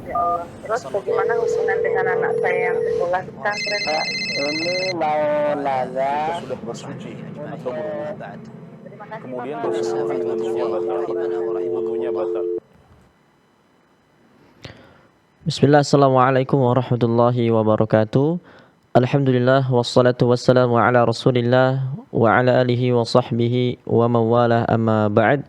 Ya Allah. Terus bagaimana hubungan dengan anak saya yang sekolah di pesantren, Pak? Ini mau nanya sudah bersuci atau berwudu. Terima kasih, Kemudian Bapak. bersentuhan dengan wudunya batal. Wudunya batal. Bismillah, assalamualaikum warahmatullahi wabarakatuh. Alhamdulillah, wassalatu wassalamu ala rasulillah wa ala alihi wa sahbihi wa mawalah amma ba'd.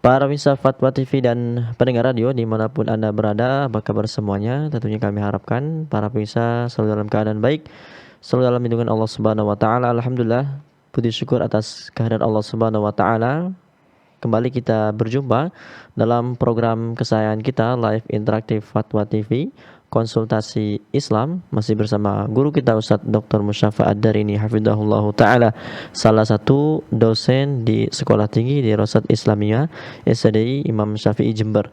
Para pemirsa Fatwa TV dan pendengar radio dimanapun Anda berada, apa kabar semuanya? Tentunya kami harapkan para pemirsa selalu dalam keadaan baik, selalu dalam lindungan Allah Subhanahu wa taala. Alhamdulillah, puji syukur atas kehadiran Allah Subhanahu wa taala. Kembali kita berjumpa dalam program kesayangan kita Live Interaktif Fatwa TV Konsultasi Islam, masih bersama guru kita Ustadz Dr. Musyafa Ad-Darini hafizahullah ta'ala, salah satu dosen di Sekolah Tinggi Dirasat Islamiyah SDI Imam Syafi'i Jember.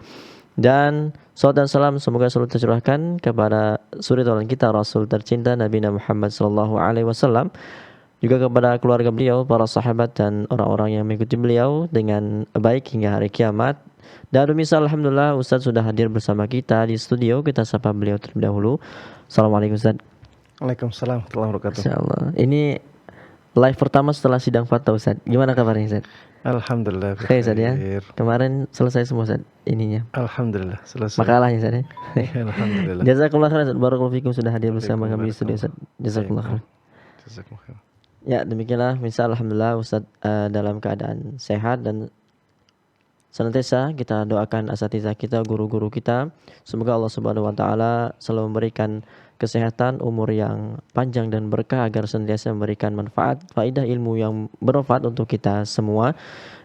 Dan salam dan salam semoga selalu tercurahkan kepada suri tauladan kita Rasul tercinta Nabi Muhammad SAW, juga kepada keluarga beliau, para sahabat dan orang-orang yang mengikuti beliau dengan baik hingga hari kiamat. Dan pemirsa, alhamdulillah Ustadz sudah hadir bersama kita di studio. Kita sapa beliau terlebih dahulu. Assalamualaikum Ustadz. Waalaikumsalam warahmatullahi wabarakatuh. Insyaallah. Ini live pertama setelah sidang fatwa Ustadz. Gimana kabarnya Ustadz? Alhamdulillah. Oke Ustadz ya. Kemarin selesai semua Ustadz ininya. Alhamdulillah selesai. Makalahnya Ustadz ya. Alhamdulillah. Jazakumullah khairan Ustadz. Barakallahu fikum sudah hadir bersama kami di studio Ustadz. Jazakumullah khairan. Jazakumullah khairan. Ya, demikianlah misal alhamdulillah Ustadz dalam keadaan sehat dan senantiasa kita doakan asatizah kita, guru-guru kita, semoga Allah Subhanahu wa taala selalu memberikan kesehatan, umur yang panjang dan berkah agar senantiasa memberikan manfaat, faidah ilmu yang bermanfaat untuk kita semua.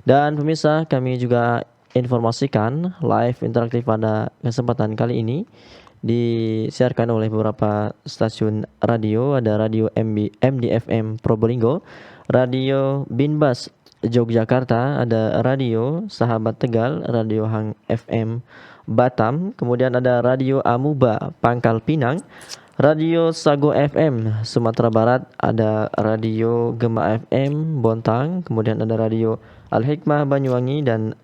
Dan pemirsa, kami juga informasikan live interaktif pada kesempatan kali ini disiarkan oleh beberapa stasiun radio. Ada radio MDFM Probolinggo, radio Binbas Yogyakarta, ada radio Sahabat Tegal, radio Hang FM Batam, kemudian ada radio Amuba Pangkal Pinang, radio Sago FM Sumatera Barat, ada radio Gema FM Bontang, kemudian ada radio Al Hikmah Banyuwangi dan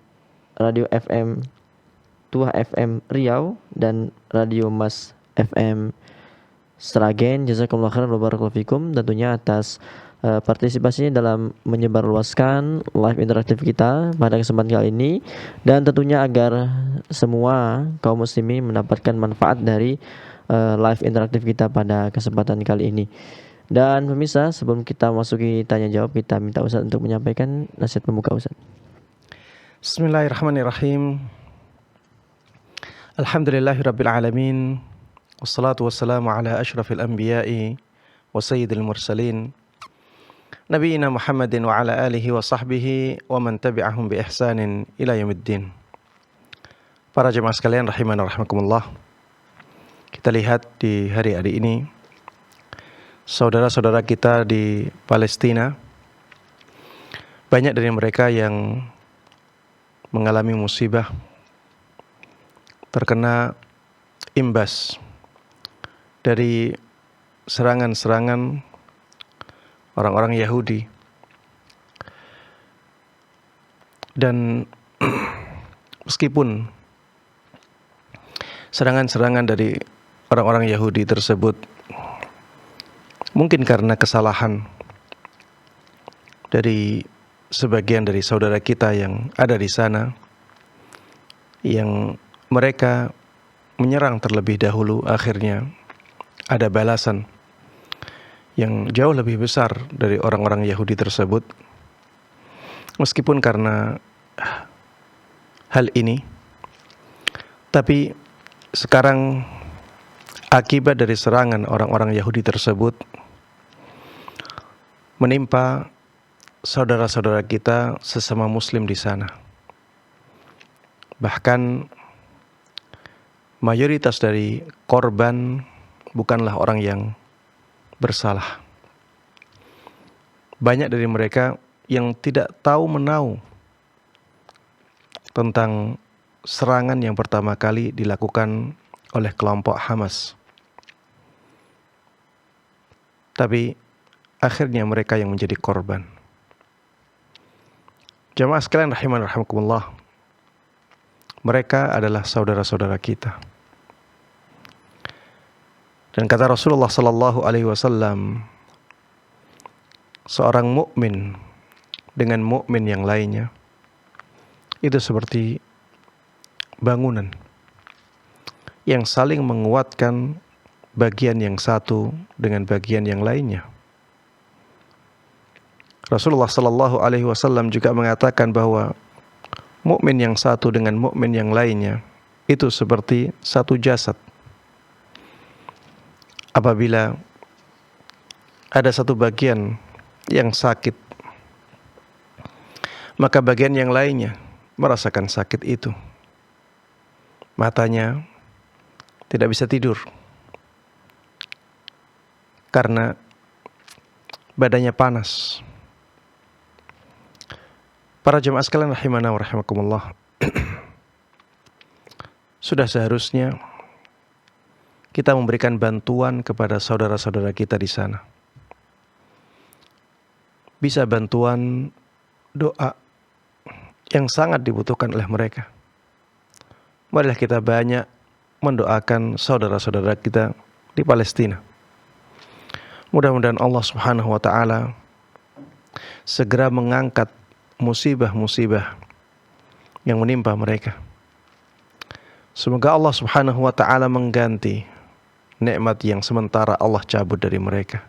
radio FM Tuah FM Riau dan Radio Mas FM Sragen. Jazakumullah khairan wa barakallahu fikum tentunya atas partisipasinya dalam menyebarluaskan live interaktif kita pada kesempatan kali ini, dan tentunya agar semua kaum muslimin mendapatkan manfaat dari live interaktif kita pada kesempatan kali ini. Dan pemirsa, sebelum kita masuki tanya jawab, kita minta Ustaz untuk menyampaikan nasihat pembuka Ustaz. Bismillahirrahmanirrahim. Alhamdulillahirabbil alamin. Wassalatu wassalamu ala asyrafil anbiya'i wa sayyidil mursalin. Nabiyina Muhammadin wa ala alihi wa sahbihi wa man tabi'ahum bi ihsanin ila yaumiddin. Para jemaah sekalian rahimana rahimakumullah. Kita lihat di hari-hari ini saudara-saudara kita di Palestina, banyak dari mereka yang mengalami musibah, terkena imbas dari serangan-serangan orang-orang Yahudi. Dan meskipun serangan-serangan dari orang-orang Yahudi tersebut mungkin karena kesalahan dari sebagian dari saudara kita yang ada di sana, yang mereka menyerang terlebih dahulu, akhirnya ada balasan yang jauh lebih besar dari orang-orang Yahudi tersebut. Meskipun karena hal ini, tapi sekarang akibat dari serangan orang-orang Yahudi tersebut menimpa saudara-saudara kita sesama muslim di sana. Bahkan mayoritas dari korban bukanlah orang yang bersalah. Banyak dari mereka yang tidak tahu menau tentang serangan yang pertama kali dilakukan oleh kelompok Hamas. Tapi akhirnya mereka yang menjadi korban. Jamaah sekalian rahiman rahimakumullah. Mereka adalah saudara-saudara kita. Dan kata Rasulullah sallallahu alaihi wasallam, seorang mukmin dengan mukmin yang lainnya itu seperti bangunan yang saling menguatkan bagian yang satu dengan bagian yang lainnya. Rasulullah sallallahu alaihi wasallam juga mengatakan bahwa mukmin yang satu dengan mukmin yang lainnya itu seperti satu jasad. Apabila ada satu bagian yang sakit, maka bagian yang lainnya merasakan sakit itu. Matanya tidak bisa tidur karena badannya panas. Para jemaah sekalian rahimana wa rahimakumullah, sudah seharusnya kita memberikan bantuan kepada saudara-saudara kita di sana. Bisa bantuan doa yang sangat dibutuhkan oleh mereka. Marilah kita banyak mendoakan saudara-saudara kita di Palestina. Mudah-mudahan Allah Subhanahu wa taala segera mengangkat musibah-musibah yang menimpa mereka. Semoga Allah Subhanahu wa taala mengganti nikmat yang sementara Allah cabut dari mereka.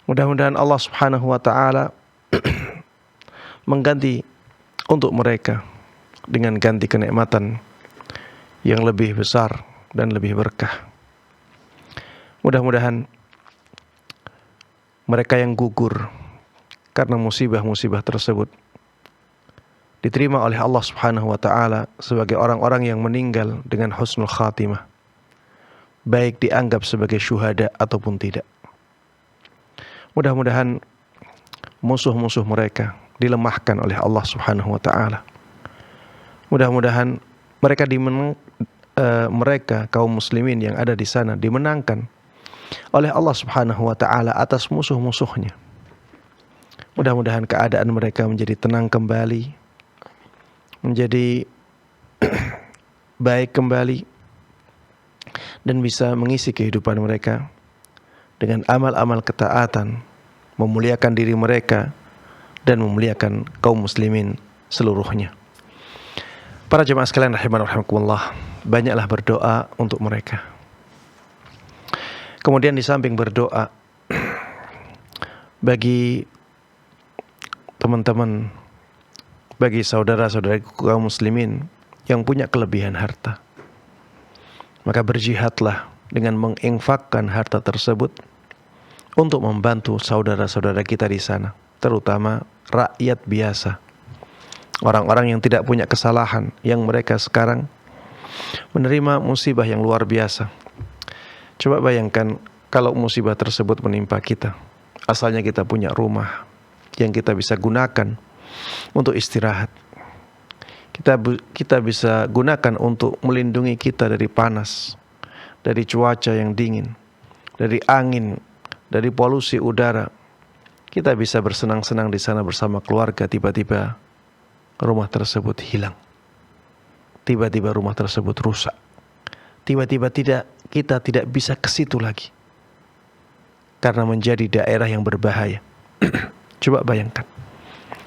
Mudah-mudahan Allah Subhanahu wa taala mengganti untuk mereka dengan ganti kenikmatan yang lebih besar dan lebih berkah. Mudah-mudahan mereka yang gugur karena musibah-musibah tersebut diterima oleh Allah Subhanahu wa taala sebagai orang-orang yang meninggal dengan husnul khatimah, baik dianggap sebagai syuhada ataupun tidak. Mudah-mudahan musuh-musuh mereka dilemahkan oleh Allah Subhanahu wa taala. Mudah-mudahan mereka kaum muslimin yang ada di sana dimenangkan oleh Allah Subhanahu wa taala atas musuh-musuhnya. Mudah-mudahan keadaan mereka menjadi tenang kembali, menjadi baik kembali, dan bisa mengisi kehidupan mereka dengan amal-amal ketaatan, memuliakan diri mereka dan memuliakan kaum muslimin seluruhnya. Para jemaah sekalian rahimani wa rahimakumullah, banyaklah berdoa untuk mereka. Kemudian di samping berdoa bagi teman-teman, bagi saudara-saudara kaum muslimin yang punya kelebihan harta, maka berjihadlah dengan menginfakkan harta tersebut untuk membantu saudara-saudara kita di sana, terutama rakyat biasa, orang-orang yang tidak punya kesalahan, yang mereka sekarang menerima musibah yang luar biasa. Coba bayangkan kalau musibah tersebut menimpa kita. Asalnya kita punya rumah yang kita bisa gunakan untuk istirahat. Kita bisa gunakan untuk melindungi kita dari panas, dari cuaca yang dingin, dari angin, dari polusi udara. Kita bisa bersenang-senang di sana bersama keluarga. Tiba-tiba rumah tersebut hilang. Tiba-tiba rumah tersebut rusak. Tiba-tiba kita tidak bisa ke situ lagi karena menjadi daerah yang berbahaya. Coba bayangkan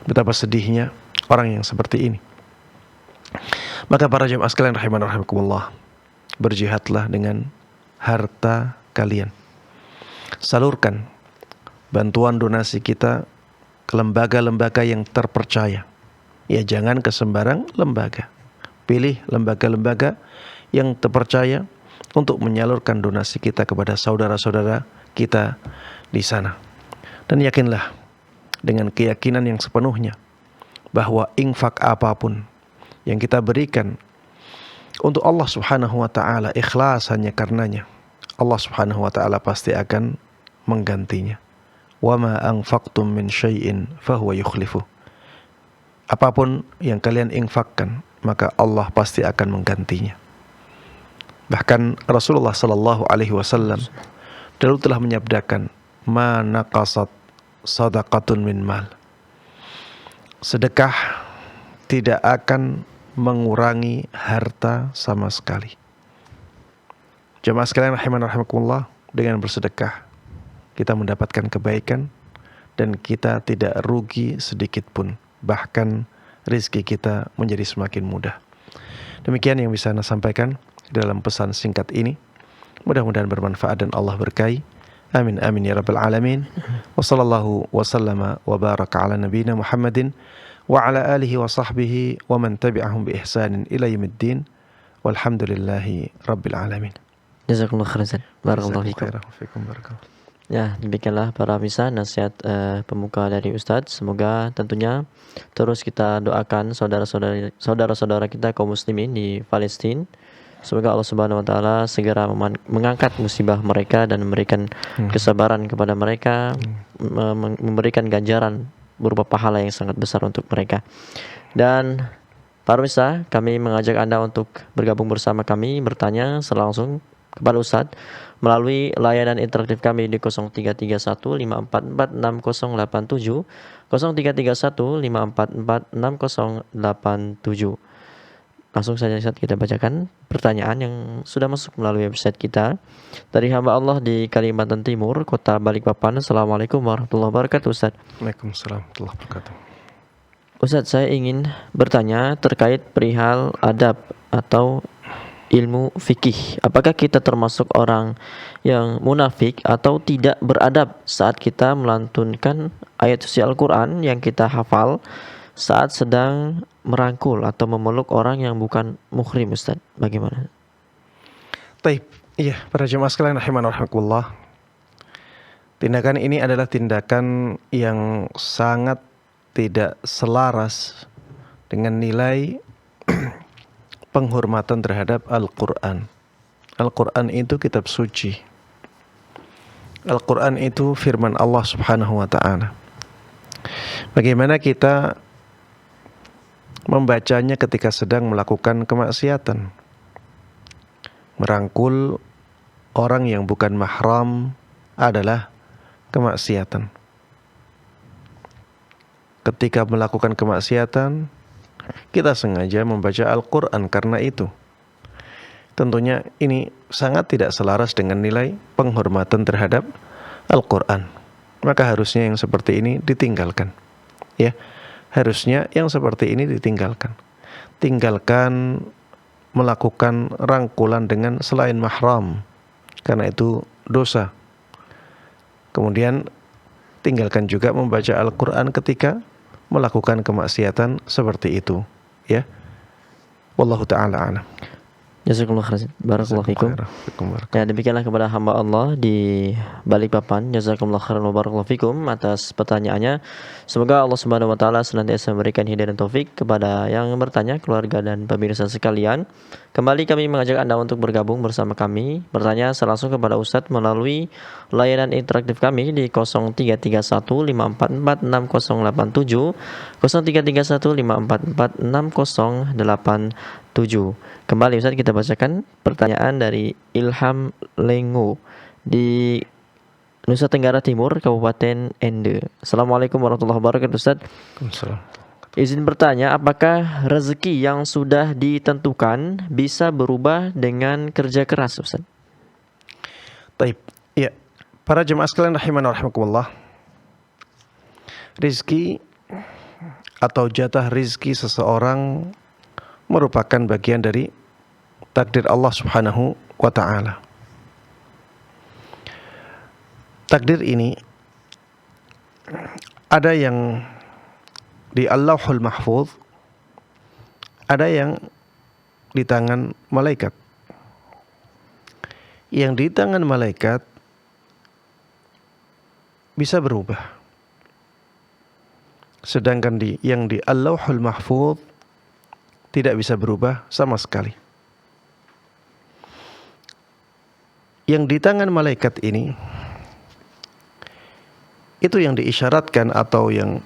betapa sedihnya orang yang seperti ini. Maka para jemaah sekalian rahimani wa rahimakumullah, berjihadlah dengan harta kalian. Salurkan bantuan donasi kita ke lembaga-lembaga yang terpercaya. Ya, jangan ke sembarang lembaga. Pilih lembaga-lembaga yang terpercaya untuk menyalurkan donasi kita kepada saudara-saudara kita di sana. Dan yakinlah dengan keyakinan yang sepenuhnya bahwa infak apapun yang kita berikan untuk Allah Subhanahu wa taala, ikhlas hanya karenanya, Allah Subhanahu wa taala pasti akan menggantinya. Wa ma anfaqtum min syai'in fahuwa yukhlifu. Apapun yang kalian infakkan, maka Allah pasti akan menggantinya. Bahkan Rasulullah sallallahu alaihi wasallam dulu telah menyabdakan, ma naqasat sadaqatun min mal. Sedekah tidak akan mengurangi harta sama sekali. Jemaah sekalian rahiman rahimakumullah, dengan bersedekah kita mendapatkan kebaikan dan kita tidak rugi sedikit pun. Bahkan rizki kita menjadi semakin mudah. Demikian yang bisa Anda sampaikan dalam pesan singkat ini. Mudah-mudahan bermanfaat dan Allah berkahi. Amin amin ya rabbal alamin. Wa sallallahu wa sallama wa baraka ala nabiyina Muhammadin wa ala alihi wa sahbihi wa man tabi'ahum bi ihsanin ila yaumiddin. Walhamdulillahi rabbil alamin. Jazakumullah khairan. Barakallahu fikum. Barakallahu. Ya, demikianlah para pemirsa nasihat pemuka dari Ustadz. Semoga tentunya terus kita doakan saudara-saudara kita kaum muslimin di Palestina. Semoga Allah Subhanahu wa taala segera mengangkat musibah mereka dan memberikan kesabaran kepada mereka, memberikan ganjaran berupa pahala yang sangat besar untuk mereka. Dan para pemirsa, kami mengajak Anda untuk bergabung bersama kami, bertanya langsung kepada Ustadz melalui layanan interaktif kami di 0331544687, 0331544687. Langsung saja Ustadz kita bacakan pertanyaan yang sudah masuk melalui website kita dari hamba Allah di Kalimantan Timur, Kota Balikpapan. Assalamualaikum warahmatullahi wabarakatuh Ustadz. Waalaikumsalam warahmatullahi wabarakatuh. Ustadz, saya ingin bertanya terkait perihal adab atau ilmu fikih. Apakah kita termasuk orang yang munafik atau tidak beradab saat kita melantunkan ayat suci Al-Quran yang kita hafal saat sedang merangkul atau memeluk orang yang bukan muhrim, Ustaz? Bagaimana? Taib, iya, para jemaah sekalian rahiman rahimakumullah. Tindakan ini adalah tindakan yang sangat tidak selaras dengan nilai penghormatan terhadap Al-Quran. Al-Quran itu kitab suci. Al-Quran itu firman Allah Subhanahu wa ta'ala. Bagaimana kita membacanya ketika sedang melakukan kemaksiatan? Merangkul orang yang bukan mahram adalah kemaksiatan. Ketika melakukan kemaksiatan, kita sengaja membaca Al-Quran karena itu. Tentunya ini sangat tidak selaras dengan nilai penghormatan terhadap Al-Quran. Maka harusnya yang seperti ini ditinggalkan. Ya, harusnya yang seperti ini ditinggalkan. Tinggalkan melakukan rangkulan dengan selain mahram, karena itu dosa. Kemudian tinggalkan juga membaca Al-Quran ketika melakukan kemaksiatan seperti itu, ya. Wallahu ta'ala a'lam. Jazakumullah khairan. Barakallahu fikum. Ya, demikianlah kepada hamba Allah di Balikpapan. Jazakumullah khairan wa barakallahu fikum atas pertanyaannya. Semoga Allah Subhanahu wa taala senantiasa memberikan hidayah dan taufik kepada yang bertanya, keluarga dan pemirsa sekalian. Kembali kami mengajak Anda untuk bergabung bersama kami, bertanya langsung kepada Ustadz melalui layanan interaktif kami di 0331544687, 0331544687. Kembali Ustadz, kita bacakan pertanyaan dari Ilham Lengo di Nusa Tenggara Timur, Kabupaten Ende. Assalamualaikum warahmatullahi wabarakatuh Ustadz. Waalaikumsalam. Izin bertanya, apakah rezeki yang sudah ditentukan bisa berubah dengan kerja keras, Ustaz? Taib. Ya, para jemaah sekalian rahiman rahimakumullah. Rizki atau jatah rizki seseorang merupakan bagian dari takdir Allah Subhanahu wa ta'ala. Takdir ini ada yang di Allahul Mahfuz, ada yang di tangan malaikat. Yang di tangan malaikat bisa berubah, sedangkan yang di Allahul Mahfuz tidak bisa berubah sama sekali. Yang di tangan malaikat ini, itu yang diisyaratkan atau yang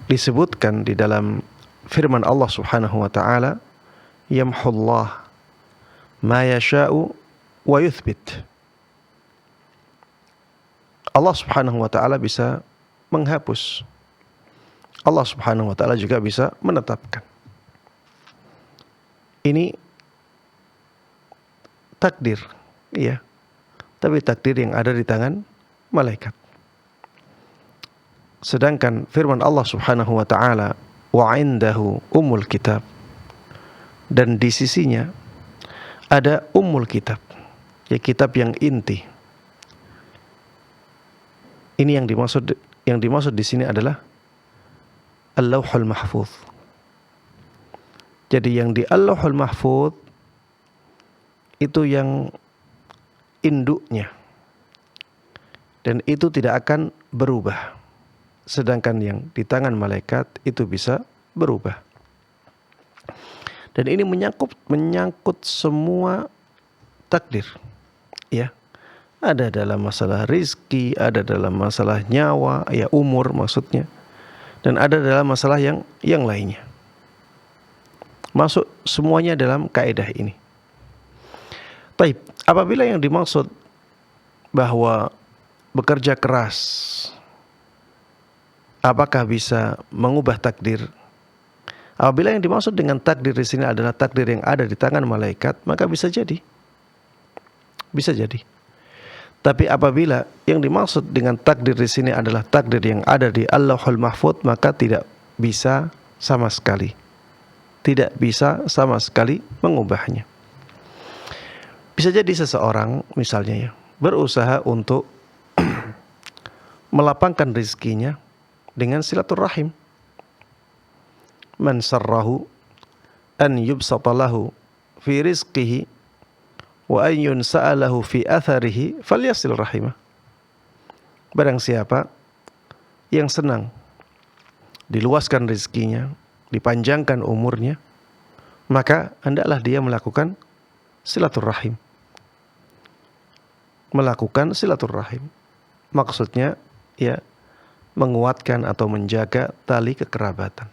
disebutkan di dalam firman Allah Subhanahu wa ta'ala, yamhullah ma yasha'u wa yuthbit. Allah Subhanahu wa ta'ala bisa menghapus. Allah Subhanahu wa ta'ala juga bisa menetapkan. ini takdir, ya. Tapi takdir yang ada di tangan malaikat. Sedangkan firman Allah Subhanahu wa taala, wa 'indahu ummul kitab. Dan di sisinya ada ummul kitab, ya kitab yang inti. Ini yang dimaksud di sini adalah Al-Lauhul Mahfuz. Jadi yang di Al-Lauhul Mahfuz itu yang induknya, dan itu tidak akan berubah. Sedangkan yang di tangan malaikat itu bisa berubah. Dan ini menyangkut semua takdir, ya. Ada dalam masalah rizki, ada dalam masalah nyawa, ya umur maksudnya, dan ada dalam masalah yang lainnya. Masuk semuanya dalam kaidah ini. Baik, apabila yang dimaksud bahwa bekerja keras apakah bisa mengubah takdir? Apabila yang dimaksud dengan takdir di sini adalah takdir yang ada di tangan malaikat, maka bisa jadi. Bisa jadi. Tapi apabila yang dimaksud dengan takdir di sini adalah takdir yang ada di Allahul Mahfuz, maka tidak bisa sama sekali. Tidak bisa sama sekali mengubahnya. Bisa jadi seseorang misalnya ya, berusaha untuk melapangkan rizkinya dengan silaturahim. Man sarrahu an yubsata lahu fi rizqihi wa an yunsa'alahu fi atharihi falyasil rahimah. Barang siapa yang senang diluaskan rizkinya, dipanjangkan umurnya, maka hendaklah dia melakukan silaturahim. Melakukan silaturahim. Maksudnya ya menguatkan atau menjaga tali kekerabatan.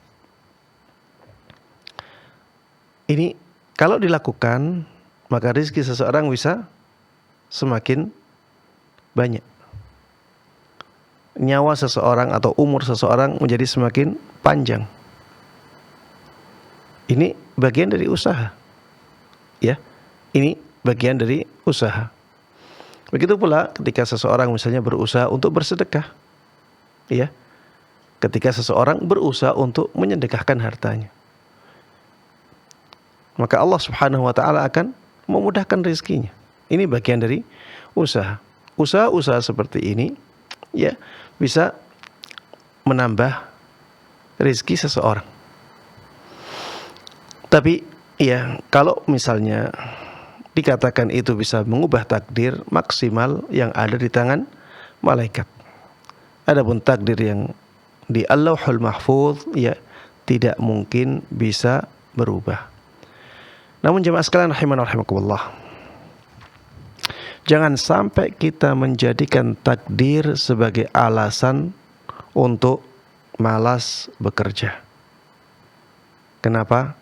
Ini kalau dilakukan, maka rezeki seseorang bisa semakin banyak. Nyawa seseorang atau umur seseorang menjadi semakin panjang. Ini bagian dari usaha. Ya. Ini bagian dari usaha. Begitu pula ketika seseorang misalnya berusaha untuk bersedekah. Ya. Ketika seseorang berusaha untuk menyedekahkan hartanya, maka Allah Subhanahu wa taala akan memudahkan rezekinya. Ini bagian dari usaha. Usaha-usaha seperti ini ya bisa menambah rezeki seseorang. Tapi ya kalau misalnya dikatakan itu bisa mengubah takdir, maksimal yang ada di tangan malaikat. Adapun takdir yang di Allahul Mahfuz ya tidak mungkin bisa berubah. Namun jemaah sekalian rahimana rahimakumullah, jangan sampai kita menjadikan takdir sebagai alasan untuk malas bekerja. Kenapa?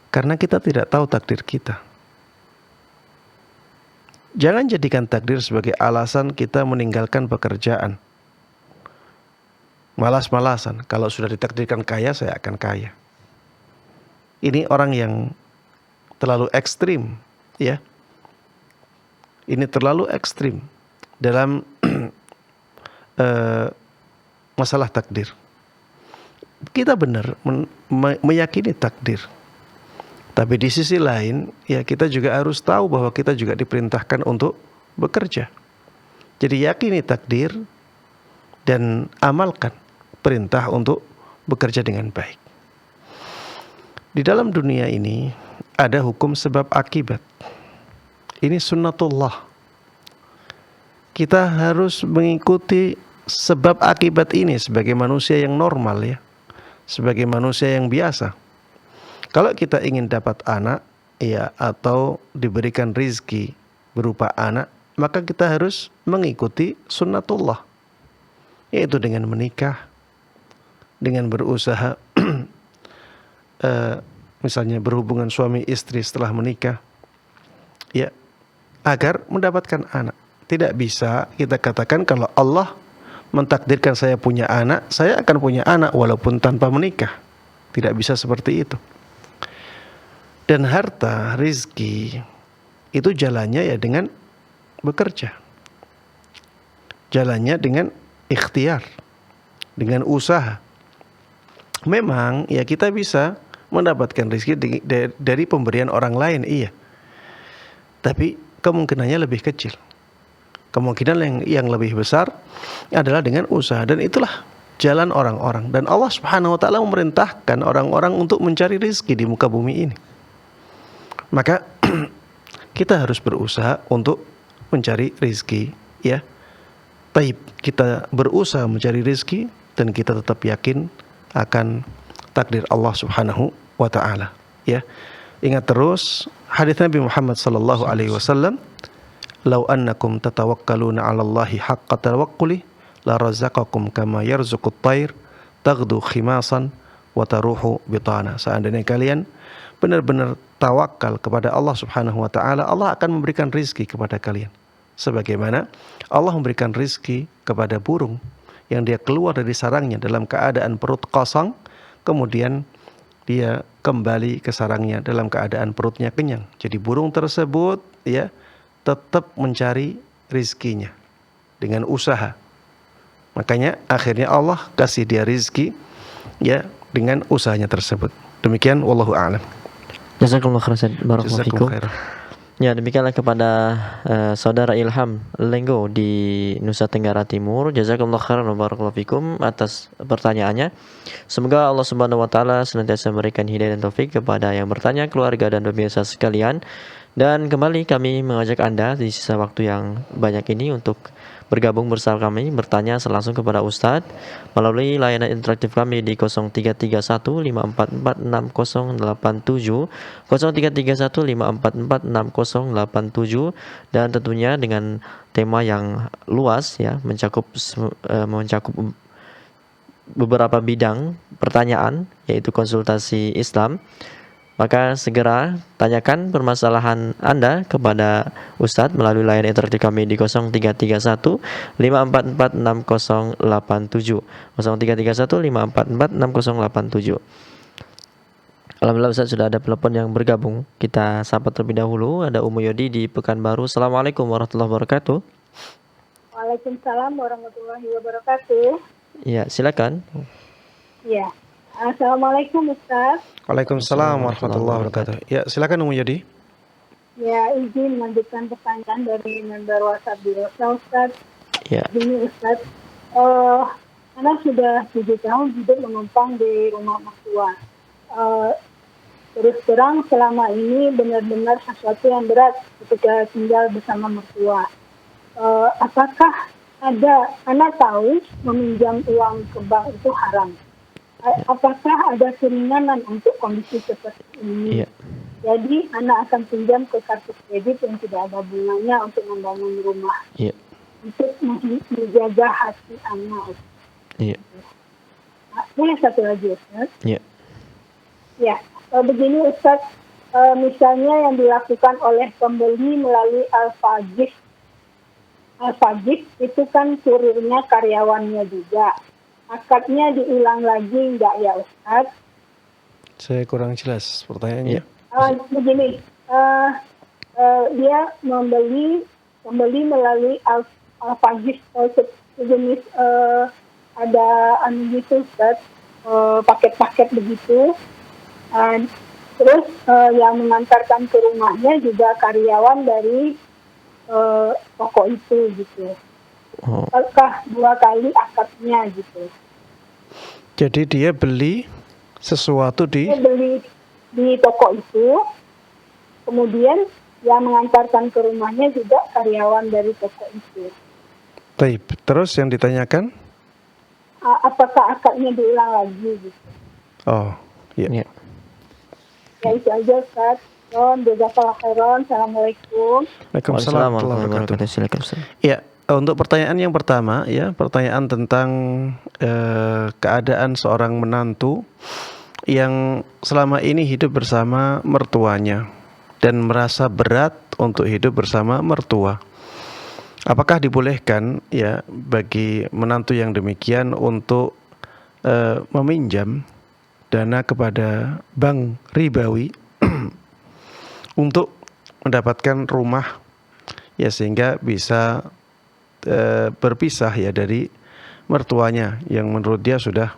Karena kita tidak tahu takdir kita. Jangan jadikan takdir sebagai alasan kita meninggalkan pekerjaan. Malas-malasan, kalau sudah ditakdirkan kaya, saya akan kaya. Ini orang yang terlalu ekstrim, ya. Ini terlalu ekstrim dalam masalah takdir. Kita benar meyakini takdir, tapi di sisi lain, ya kita juga harus tahu bahwa kita juga diperintahkan untuk bekerja. Jadi yakini takdir dan amalkan perintah untuk bekerja dengan baik. Di dalam dunia ini ada hukum sebab akibat. Ini sunnatullah. Kita harus mengikuti sebab akibat ini sebagai manusia yang normal ya. Sebagai manusia yang biasa. Kalau kita ingin dapat anak ya atau diberikan rizki berupa anak, maka kita harus mengikuti sunnatullah. Yaitu dengan menikah, dengan berusaha misalnya berhubungan suami istri setelah menikah, ya, agar mendapatkan anak. Tidak bisa kita katakan kalau Allah mentakdirkan saya punya anak, saya akan punya anak walaupun tanpa menikah. Tidak bisa seperti itu. Dan harta, rizki itu jalannya ya dengan bekerja. Jalannya dengan ikhtiar, dengan usaha. Memang ya kita bisa mendapatkan rizki dari pemberian orang lain, iya. Tapi kemungkinannya lebih kecil. Kemungkinan yang lebih besar adalah dengan usaha, dan itulah jalan orang-orang. Dan Allah Subhanahu wa taala memerintahkan orang-orang untuk mencari rizki di muka bumi ini. Maka kita harus berusaha untuk mencari rizki, ya. Taib, kita berusaha mencari rizki dan kita tetap yakin akan takdir Allah Subhanahu wa taala, ya. Ingat terus hadis Nabi Muhammad sallallahu alaihi wasallam, "Lau annakum tatawakkaluna 'ala Allahi haqqa tawakkuli la razaqakum kama yarzuqut tayr taghdu khimasan wa taruhu bitana." Seandainya kalian benar-benar tawakal kepada Allah Subhanahu wa taala, Allah akan memberikan rizki kepada kalian. Sebagaimana Allah memberikan rizki kepada burung yang dia keluar dari sarangnya dalam keadaan perut kosong, kemudian dia kembali ke sarangnya dalam keadaan perutnya kenyang. Jadi burung tersebut ya tetap mencari rizkinya dengan usaha. Makanya akhirnya Allah kasih dia rizki ya dengan usahanya tersebut. Demikian, wallahu a'lam. Jazakallahu khairan, barakallahu fikum. Jazakumullah khairan. Ya, demikianlah kepada saudara Ilham Lenggo di Nusa Tenggara Timur. Jazakallahu khairan wa barakallahu fikum atas pertanyaannya. Semoga Allah Subhanahu wa taala senantiasa memberikan hidayah dan taufik kepada yang bertanya, keluarga dan pemirsa sekalian. Dan kembali kami mengajak Anda di sisa waktu yang banyak ini untuk bergabung bersama kami, bertanya langsung kepada Ustadz melalui layanan interaktif kami di 0331544687, 0331544687, dan tentunya dengan tema yang luas ya, mencakup beberapa bidang pertanyaan, yaitu konsultasi Islam. Maka segera tanyakan permasalahan Anda kepada Ustadz melalui layanan interaktif kami di 0331544687, 0331544687. Alhamdulillah Ustadz sudah ada telepon yang bergabung. Kita sapa terlebih dahulu. Ada Umu Yodi di Pekanbaru. Assalamualaikum warahmatullahi wabarakatuh. Waalaikumsalam warahmatullahi wabarakatuh. Ya, silakan. Ya. Assalamualaikum Ustaz. Waalaikumsalam warahmatullahi wabarakatuh. Ya, silakan Umu Yodi. Ya, izin melanjutkan pertanyaan dari member WhatsApp di Rosa Ustaz. Ya. Ini Ustaz, karena sudah 7 tahun hidup menumpang di rumah mertua. Terus terang selama ini benar-benar sesuatu yang berat ketika tinggal bersama mertua. Apakah ada, anak tahu meminjam uang ke bank itu haram? Apakah ada keringanan untuk kondisi seperti ini? Yeah. Jadi anak akan pinjam ke kartu kredit yang tidak ada bunganya untuk membangun rumah, untuk menjaga hati anak. Ini satu lagi Ustaz. Ya, begini Ustaz, misalnya yang dilakukan oleh pembeli melalui Al-Fajif itu kan kurirnya karyawannya juga. Akadnya diulang lagi enggak ya Ustaz? Saya kurang jelas pertanyaannya. Begini, dia membeli melalui Al-Fajif, sejenis ada gitu Ustaz, paket-paket begitu. Terus yang mengantarkan ke rumahnya juga karyawan dari toko itu gitu. Apakah 2 kali akadnya gitu? Jadi dia beli sesuatu Dia beli di toko itu, kemudian yang mengantarkan ke rumahnya juga karyawan dari toko itu. Taib. Terus yang ditanyakan? Apakah akadnya diulang lagi gitu? Oh, iya. Ya itu aja Ustaz. Jazakallahu khairan. Assalamualaikum. Waalaikumsalam warahmatullahi wabarakatuh. Silakan Ustaz. Ya, untuk pertanyaan yang pertama ya, pertanyaan tentang keadaan seorang menantu yang selama ini hidup bersama mertuanya dan merasa berat untuk hidup bersama mertua. Apakah dibolehkan ya bagi menantu yang demikian untuk meminjam dana kepada bank ribawi untuk mendapatkan rumah, ya sehingga bisa berpisah ya dari mertuanya yang menurut dia sudah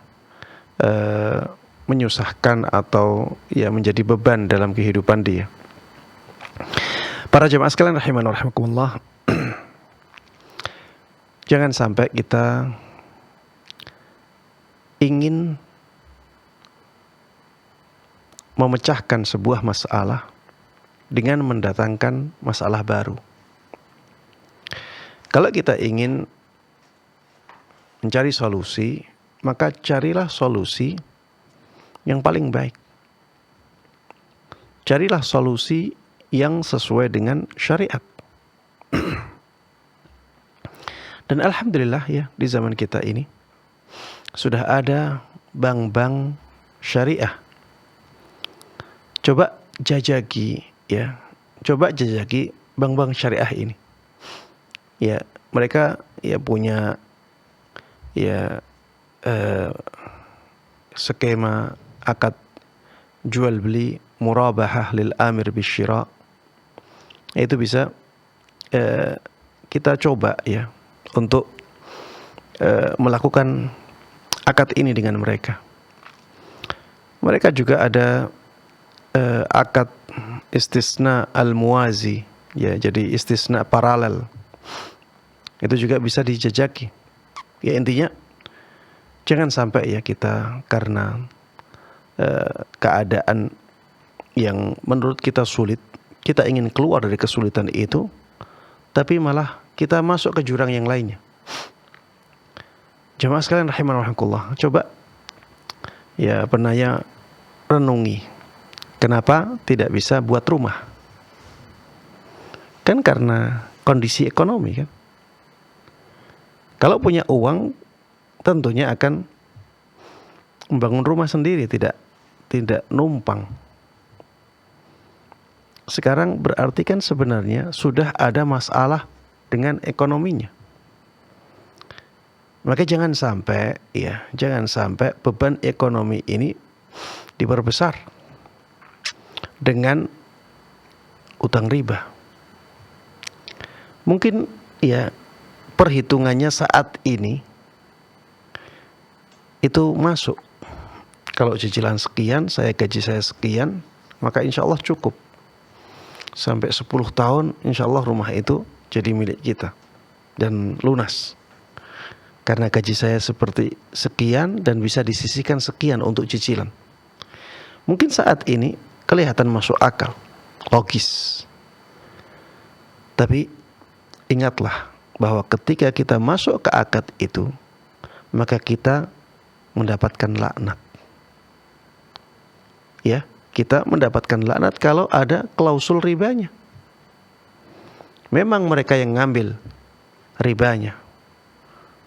menyusahkan atau ya menjadi beban dalam kehidupan dia. Para jemaah sekalian rahiman wa rahimakumullah, jangan sampai kita ingin memecahkan sebuah masalah dengan mendatangkan masalah baru. Kalau kita ingin mencari solusi, maka carilah solusi yang paling baik. Carilah solusi yang sesuai dengan syariat. Dan alhamdulillah ya, di zaman kita ini sudah ada bank-bank syariah. Coba jajaki ya. Coba jajaki bank-bank syariah ini. Ya, mereka ya punya ya skema akad jual beli murabahah lil amir bisyira. Itu bisa kita coba ya untuk melakukan akad ini dengan mereka. Mereka juga ada akad istisna al-muwazi ya, jadi istisna paralel. Itu juga bisa dijajaki. Ya intinya jangan sampai ya kita karena keadaan yang menurut kita sulit, kita ingin keluar dari kesulitan itu, tapi malah kita masuk ke jurang yang lainnya. Jemaah sekalian rahiman wa rahimakumullah, coba ya penanya renungi, kenapa tidak bisa buat rumah? Kan karena kondisi ekonomi kan. Kalau punya uang tentunya akan membangun rumah sendiri, tidak numpang. Sekarang berarti kan sebenarnya sudah ada masalah dengan ekonominya. Maka jangan sampai beban ekonomi ini diperbesar dengan utang riba. Mungkin ya perhitungannya saat ini itu masuk. Kalau cicilan sekian, gaji saya sekian, maka insya Allah cukup. Sampai 10 tahun insya Allah rumah itu jadi milik kita dan lunas. Karena gaji saya seperti sekian dan bisa disisihkan sekian untuk cicilan. Mungkin saat ini kelihatan masuk akal, logis. Tapi ingatlah bahwa ketika kita masuk ke akad itu, maka kita mendapatkan laknat. Ya, kita mendapatkan laknat kalau ada klausul ribanya. Memang mereka yang ngambil ribanya.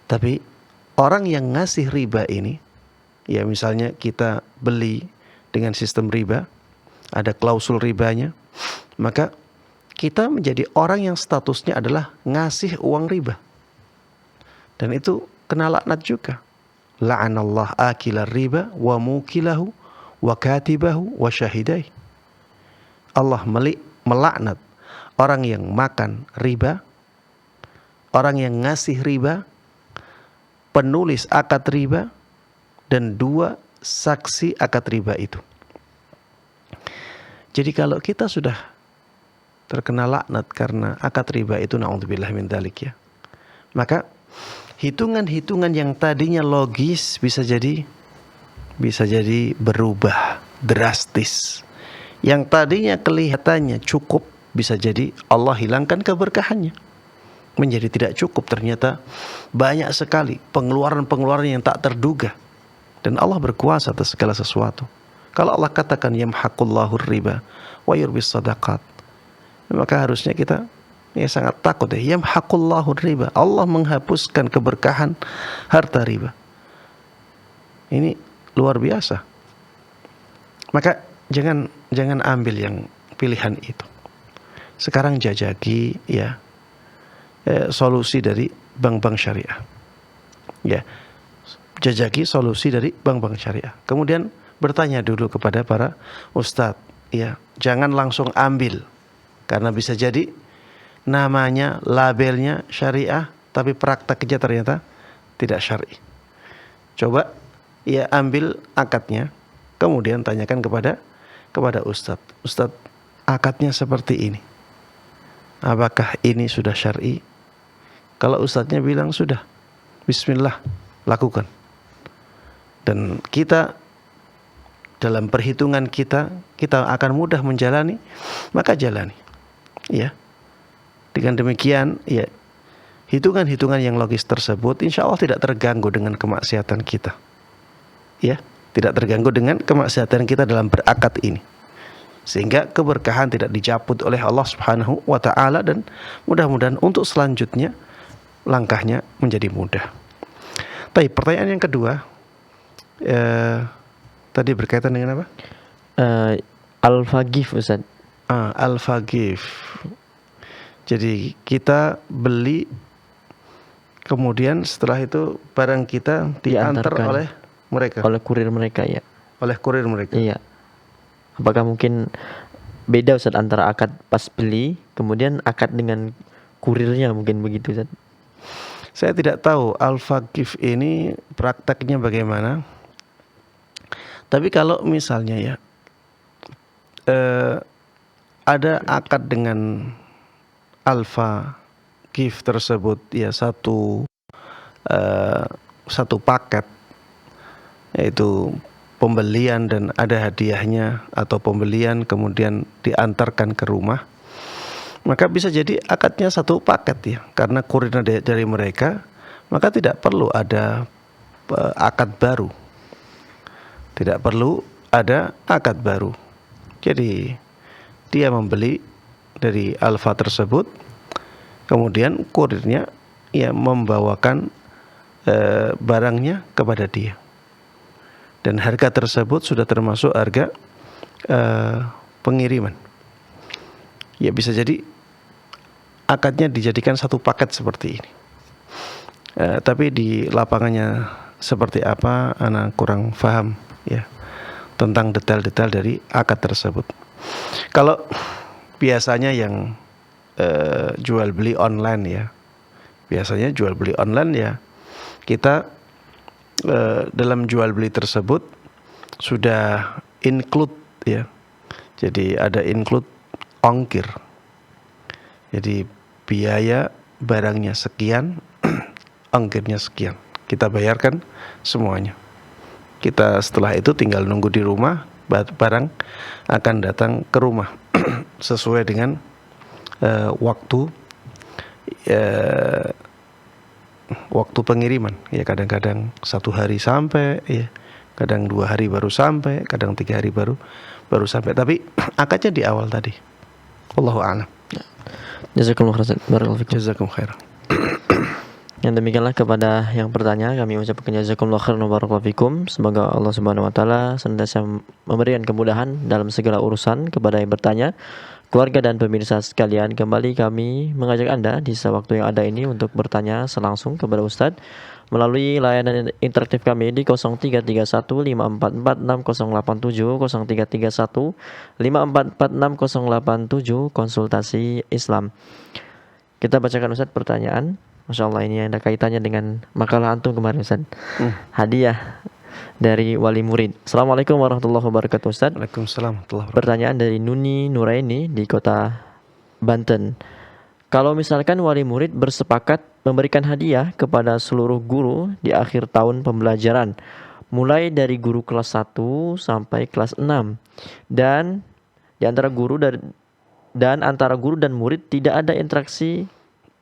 Tapi orang yang ngasih riba ini, ya misalnya kita beli dengan sistem riba, ada klausul ribanya, maka kita menjadi orang yang statusnya adalah ngasih uang riba. Dan itu kena laknat juga. La'anallah akilar riba wa mukilahu wa katibahu wa syahidai. Allah melaknat orang yang makan riba, orang yang ngasih riba, penulis akad riba, dan 2 saksi akad riba itu. Jadi kalau kita sudah terkena laknat karena akad riba itu, na'udzubillah min dzalik ya, maka hitungan-hitungan yang tadinya logis bisa jadi berubah drastis. Yang tadinya kelihatannya cukup bisa jadi Allah hilangkan keberkahannya, menjadi tidak cukup. Ternyata banyak sekali pengeluaran-pengeluaran yang tak terduga, dan Allah berkuasa atas segala sesuatu. Kalau Allah katakan yamhaqullahu riba wa yurbis sadaqat, maka harusnya kita sangat takut ya. Yamhaqullahu riba, Allah menghapuskan keberkahan harta riba. Ini luar biasa. Maka jangan ambil yang pilihan itu. Sekarang jajaki ya solusi dari bank-bank syariah. Ya, jajaki solusi dari bank-bank syariah. Kemudian bertanya dulu kepada para ustadz ya jangan langsung ambil, karena bisa jadi namanya, labelnya syariah, tapi prakteknya ternyata tidak syar'i. Coba ya ambil akadnya, kemudian tanyakan kepada ustadz. Ustadz, akadnya seperti ini, apakah ini sudah syar'i? Kalau ustadznya bilang sudah, bismillah, lakukan. Dan kita dalam perhitungan kita akan mudah menjalani, maka jalani. Ya. Dengan demikian, ya, hitungan-hitungan yang logis tersebut insya Allah tidak terganggu dengan kemaksiatan kita. Ya, tidak terganggu dengan kemaksiatan kita dalam berakad ini. Sehingga keberkahan tidak dicabut oleh Allah Subhanahu wa taala, dan mudah-mudahan untuk selanjutnya langkahnya menjadi mudah. Tapi pertanyaan yang kedua, tadi berkaitan dengan apa? Al-Fagif, Ustaz. Al-Fagif. Jadi kita beli, kemudian setelah itu barang kita diantar oleh mereka. Oleh kurir mereka, ya. Oleh kurir mereka. Iya. Apakah mungkin beda, Ustaz, antara akad pas beli, kemudian akad dengan kurirnya, mungkin begitu, Ustaz? Saya tidak tahu Al-Fagif ini prakteknya bagaimana. Tapi kalau misalnya ya ada akad dengan Alfa gift tersebut, ya satu paket, yaitu pembelian dan ada hadiahnya, atau pembelian kemudian diantarkan ke rumah, maka bisa jadi akadnya satu paket ya, karena kurirnya dari mereka, maka tidak perlu ada akad baru, tidak perlu ada akad baru. Jadi dia membeli dari Alfa tersebut, kemudian kurirnya ya membawakan barangnya kepada dia, dan harga tersebut sudah termasuk harga pengiriman. Ya bisa jadi akadnya dijadikan satu paket seperti ini. Tapi di lapangannya seperti apa, ana kurang paham ya tentang detail-detail dari akad tersebut. Kalau biasanya yang jual beli online ya, biasanya jual beli online ya, kita dalam jual beli tersebut sudah include ya, jadi ada include ongkir. Jadi biaya barangnya sekian, ongkirnya sekian, kita bayarkan semuanya. Kita setelah itu tinggal nunggu di rumah, barang akan datang ke rumah sesuai dengan waktu pengiriman ya, kadang-kadang 1 hari sampai ya, kadang 2 hari baru sampai, kadang 3 hari baru sampai, tapi akadnya di awal tadi. Wallahu a'lam. Jazakumullah khairan. Barakallahu fikum. Jazakum khairan. Yang demikianlah kepada yang bertanya, kami ucapkan jazakumullah khairan wa barakallahu fikum. Semoga Allah Subhanahu wa taala senantiasa memberikan kemudahan dalam segala urusan kepada yang bertanya. Keluarga dan pemirsa sekalian, kembali kami mengajak Anda di waktu yang ada ini untuk bertanya langsung kepada Ustadz melalui layanan interaktif kami di 0331544687, 0331544687 konsultasi Islam. Kita bacakan Ustadz pertanyaan. Masya Allah, ini ada kaitannya dengan makalah antum kemarin, Ustadz. Hadiah dari wali murid. Assalamualaikum warahmatullahi wabarakatuh, Ustadz. Waalaikumsalam warahmatullahi wabarakatuh. Pertanyaan dari Nuni Nuraini di kota Banten. Kalau misalkan wali murid bersepakat memberikan hadiah kepada seluruh guru di akhir tahun pembelajaran, mulai dari guru kelas 1 sampai kelas 6, dan di antara guru antara guru dan murid tidak ada interaksi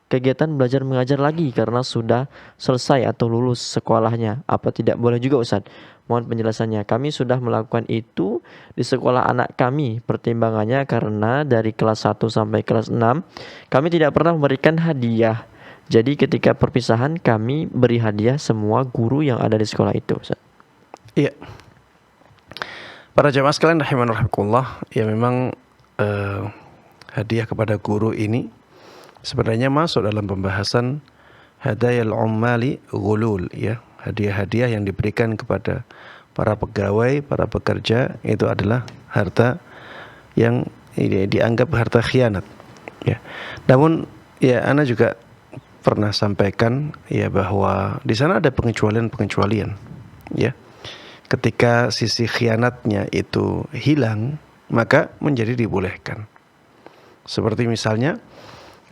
kegiatan belajar mengajar lagi karena sudah selesai atau lulus sekolahnya, apa tidak boleh juga, Ustadz? Mohon penjelasannya. Kami sudah melakukan itu di sekolah anak kami. Pertimbangannya karena dari kelas 1 sampai kelas 6 kami tidak pernah memberikan hadiah. Jadi ketika perpisahan kami beri hadiah semua guru yang ada di sekolah itu, Ustadz. Iya. Para jamaah sekalian rahimanallah, ya memang hadiah kepada guru ini sebenarnya masuk dalam pembahasan hadayal ummali ghulul ya. Hadiah-hadiah yang diberikan kepada para pegawai, para pekerja, itu adalah harta yang dianggap harta khianat, ya. Namun ya ana juga pernah sampaikan ya bahwa di sana ada pengecualian, ya. Ketika sisi khianatnya itu hilang, maka menjadi dibolehkan. Seperti misalnya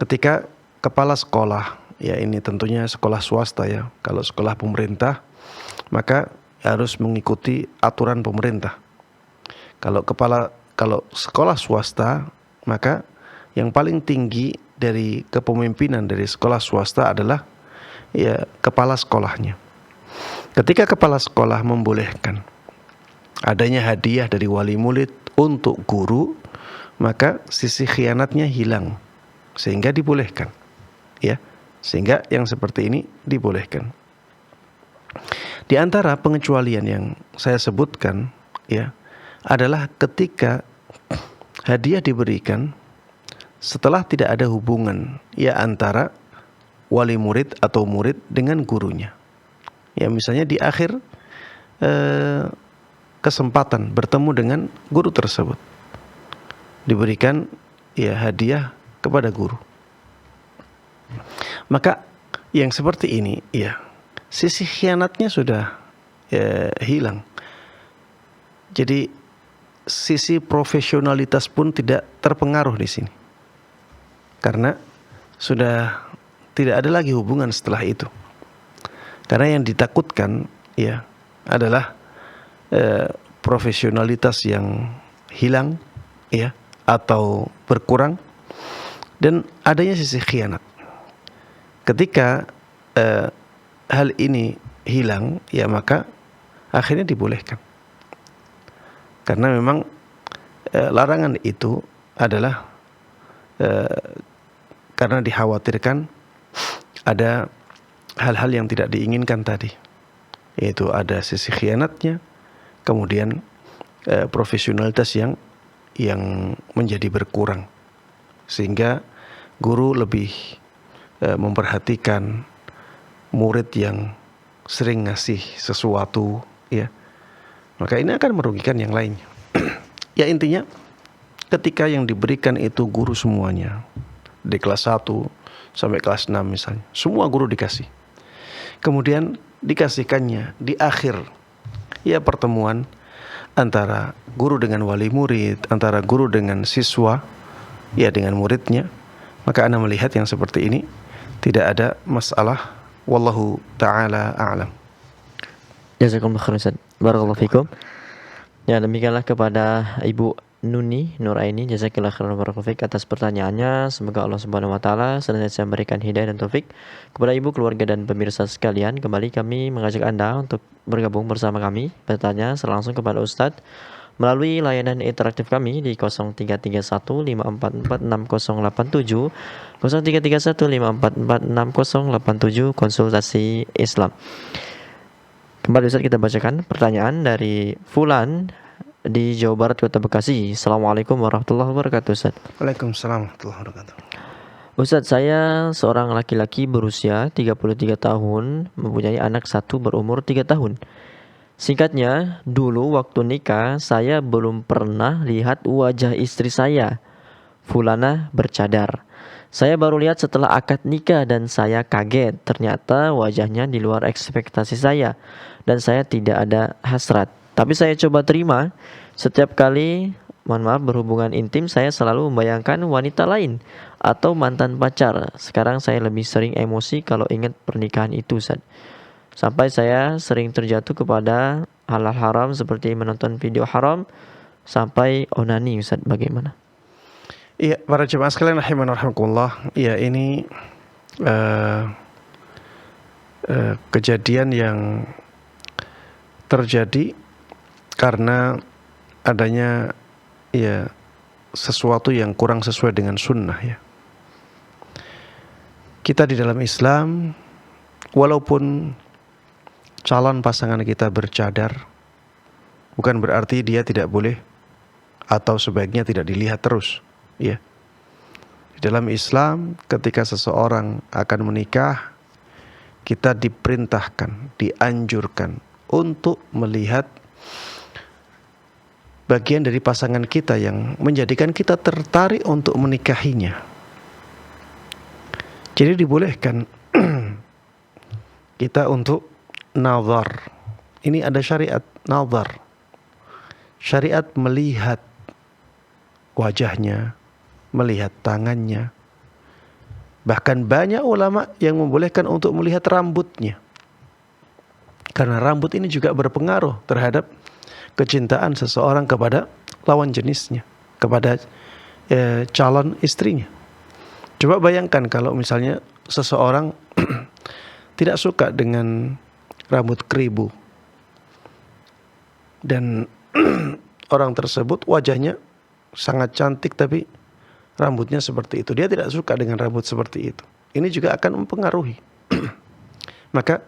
ketika kepala sekolah, ya ini tentunya sekolah swasta ya. Kalau sekolah pemerintah, maka harus mengikuti aturan pemerintah. Kalau sekolah swasta, maka yang paling tinggi dari kepemimpinan dari sekolah swasta adalah ya kepala sekolahnya. Ketika kepala sekolah membolehkan adanya hadiah dari wali murid untuk guru, maka sisi khianatnya hilang sehingga dibolehkan, ya. Sehingga yang seperti ini dibolehkan. Di antara pengecualian yang saya sebutkan, ya, adalah ketika hadiah diberikan setelah tidak ada hubungan ya antara wali murid atau murid dengan gurunya. Ya, misalnya di akhir kesempatan bertemu dengan guru tersebut, diberikan ya hadiah kepada guru. Maka yang seperti ini ya sisi khianatnya sudah hilang. Jadi sisi profesionalitas pun tidak terpengaruh di sini. Karena sudah tidak ada lagi hubungan setelah itu. Karena yang ditakutkan ya adalah profesionalitas yang hilang ya atau berkurang dan adanya sisi khianat. Ketika hal ini hilang ya maka akhirnya dibolehkan. Karena memang larangan itu adalah karena dikhawatirkan ada hal-hal yang tidak diinginkan tadi, yaitu ada sisi khianatnya, kemudian profesionalitas yang menjadi berkurang, sehingga guru lebih memperhatikan murid yang sering ngasih sesuatu, ya, maka ini akan merugikan yang lainnya. Ya intinya, ketika yang diberikan itu guru semuanya, di kelas 1 sampai kelas 6 misalnya, semua guru dikasih. Kemudian dikasihkannya di akhir ya pertemuan antara guru dengan wali murid, antara guru dengan siswa ya dengan muridnya, maka ana melihat yang seperti ini tidak ada masalah. Wallahu ta'ala a'lam. Jazakumullah khairan Ustaz. Barakallahu fikum. Ya, demikianlah kepada Ibu Nuni Nuraini, jazakallahu khairan barakallahu fik atas pertanyaannya. Semoga Allah Subhanahu wa taala senantiasa memberikan hidayah dan taufik kepada ibu, keluarga dan pemirsa sekalian. Kembali kami mengajak Anda untuk bergabung bersama kami, bertanya langsung kepada Ustadz melalui layanan interaktif kami di 0331544687, 0331544687 konsultasi Islam. Kembali Ustadz, kita bacakan pertanyaan dari Fulan di Jawa Barat, Kota Bekasi. Assalamualaikum warahmatullahi wabarakatuh Ustaz. Waalaikumsalam warahmatullahi wabarakatuh. Ustaz, saya seorang laki-laki berusia 33 tahun, mempunyai anak satu berumur 3 tahun. Singkatnya, dulu waktu nikah saya belum pernah lihat wajah istri saya, Fulana, bercadar. Saya baru lihat setelah akad nikah dan saya kaget. Ternyata wajahnya di luar ekspektasi saya dan saya tidak ada hasrat. Tapi saya coba terima. Setiap kali berhubungan intim, saya selalu membayangkan wanita lain atau mantan pacar. Sekarang saya lebih sering emosi kalau ingat pernikahan itu, Ustaz. Sampai saya sering terjatuh kepada hal-hal haram seperti menonton video haram sampai onani, Ustaz. Bagaimana? Iya, para jemaah sekalian rahimanallah rahimakumullah. Iya, ini kejadian yang terjadi karena adanya ya sesuatu yang kurang sesuai dengan sunnah ya. Kita di dalam Islam, walaupun calon pasangan kita bercadar, bukan berarti dia tidak boleh atau sebaiknya tidak dilihat terus ya. Di dalam Islam, ketika seseorang akan menikah, kita diperintahkan, dianjurkan untuk melihat bagian dari pasangan kita yang menjadikan kita tertarik untuk menikahinya. Jadi dibolehkan kita untuk nazar. Ini ada syariat nazar. Syariat melihat wajahnya, melihat tangannya. Bahkan banyak ulama yang membolehkan untuk melihat rambutnya. Karena rambut ini juga berpengaruh terhadap kecintaan seseorang kepada lawan jenisnya, kepada calon istrinya. Coba bayangkan kalau misalnya seseorang tidak suka dengan rambut keribu dan orang tersebut wajahnya sangat cantik tapi rambutnya seperti itu. Dia tidak suka dengan rambut seperti itu. Ini juga akan mempengaruhi. Maka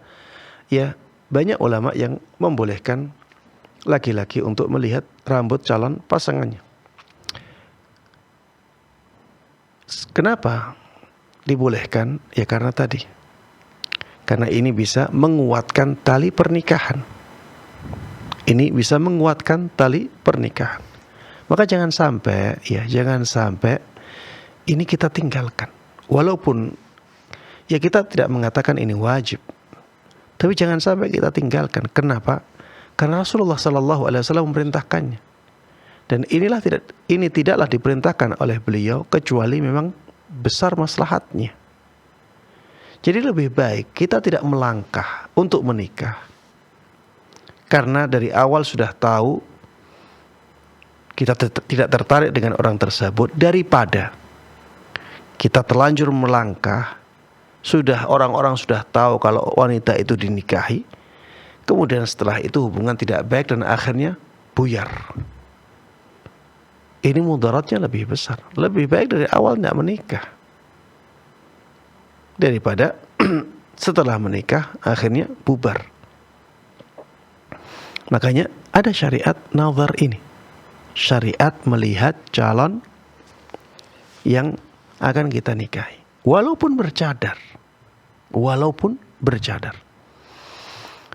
ya banyak ulama yang membolehkan laki-laki untuk melihat rambut calon pasangannya. Kenapa dibolehkan? Ya karena tadi. Karena ini bisa menguatkan tali pernikahan. Ini bisa menguatkan tali pernikahan. Maka jangan sampai ini kita tinggalkan. Walaupun ya kita tidak mengatakan ini wajib. Tapi jangan sampai kita tinggalkan. Kenapa? Karena Rasulullah SAW memerintahkannya. Dan ini tidaklah diperintahkan oleh beliau kecuali memang besar maslahatnya. Jadi lebih baik kita tidak melangkah untuk menikah. Karena dari awal sudah tahu kita tidak tertarik dengan orang tersebut, daripada kita terlanjur melangkah, orang-orang sudah tahu kalau wanita itu dinikahi, kemudian setelah itu hubungan tidak baik dan akhirnya buyar. Ini mudaratnya lebih besar. Lebih baik dari awal tidak menikah daripada setelah menikah akhirnya bubar. Makanya ada syariat nazar ini. Syariat melihat calon yang akan kita nikahi. Walaupun bercadar.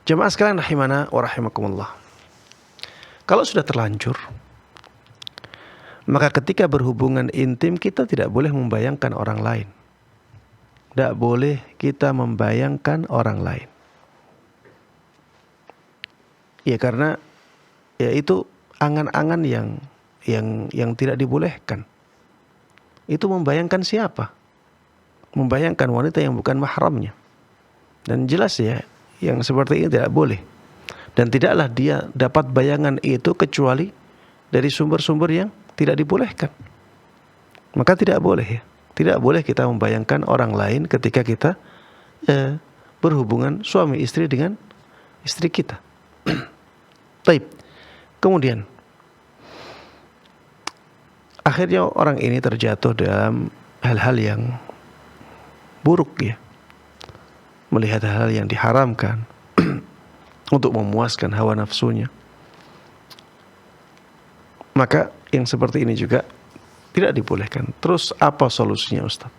Jemaah sekalian rahimana wa rahimakumullah. Kalau sudah terlanjur, maka ketika berhubungan intim kita tidak boleh membayangkan orang lain. Tidak boleh kita membayangkan orang lain. Ya karena ya itu angan-angan yang tidak dibolehkan. Itu membayangkan siapa? Membayangkan wanita yang bukan mahramnya. Dan jelas ya, yang seperti ini tidak boleh. Dan tidaklah dia dapat bayangan itu kecuali dari sumber-sumber yang tidak dibolehkan. Maka tidak boleh ya. Tidak boleh kita membayangkan orang lain ketika kita berhubungan suami istri dengan istri kita. Taib. Kemudian akhirnya orang ini terjatuh dalam hal-hal yang buruk ya. Melihat hal-hal yang diharamkan untuk memuaskan hawa nafsunya. Maka yang seperti ini juga tidak dibolehkan. Terus apa solusinya Ustaz?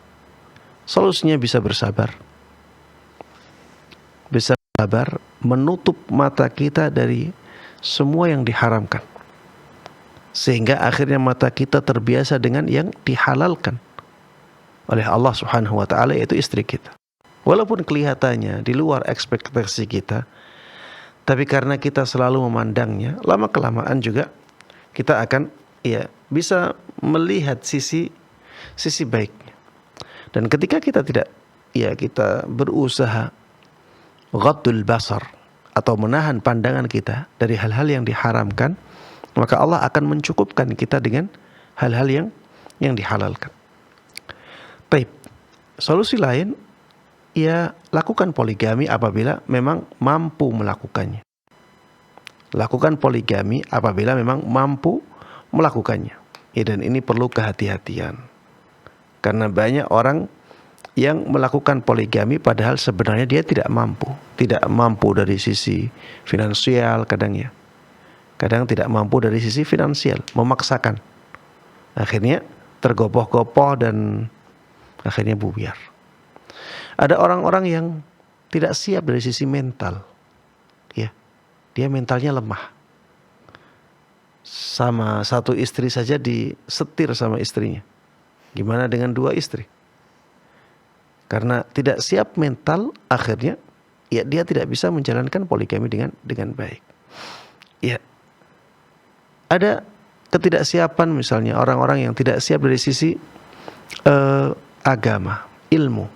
Solusinya bisa bersabar. Bisa bersabar, menutup mata kita dari semua yang diharamkan. Sehingga akhirnya mata kita terbiasa dengan yang dihalalkan oleh Allah Subhanahu wa taala, yaitu istri kita. Walaupun kelihatannya di luar ekspektasi kita, tapi karena kita selalu memandangnya, lama-kelamaan juga kita akan bisa melihat sisi baiknya. Dan ketika kita kita berusaha ghaddul basar atau menahan pandangan kita dari hal-hal yang diharamkan, maka Allah akan mencukupkan kita dengan hal-hal yang dihalalkan. Baik. Solusi lain, lakukan poligami apabila memang mampu melakukannya. Lakukan poligami apabila memang mampu melakukannya. Dan ini perlu kehati-hatian. Karena banyak orang yang melakukan poligami padahal sebenarnya dia tidak mampu. Tidak mampu dari sisi finansial kadang tidak mampu dari sisi finansial, memaksakan. Akhirnya tergopoh-gopoh dan akhirnya buyar. Ada orang-orang yang tidak siap dari sisi mental. Ya. Dia mentalnya lemah. sama satu istri saja disetir sama istrinya. Gimana dengan 2 istri? Karena tidak siap mental, akhirnya ya dia tidak bisa menjalankan poligami dengan baik. Ya, ada ketidaksiapan misalnya orang-orang yang tidak siap dari sisi agama, ilmu.